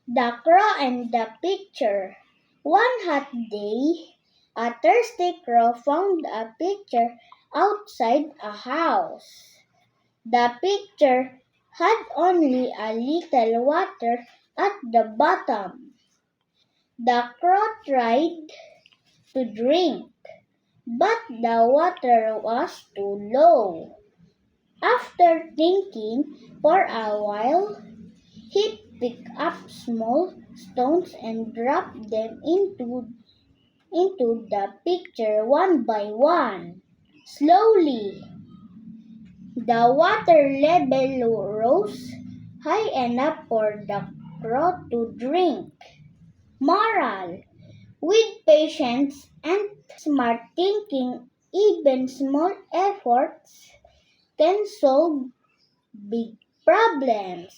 The Crow and the Pitcher. One hot day, a thirsty crow found a pitcher outside a house. The pitcher had only a little water at the bottom. The crow tried to drink, but the water was too low. After thinking for a while, he picked up small stones and dropped them into the pitcher one by one. Slowly, the water level rose high enough for the crow to drink. Moral: with patience and smart thinking, even small efforts can solve big problems.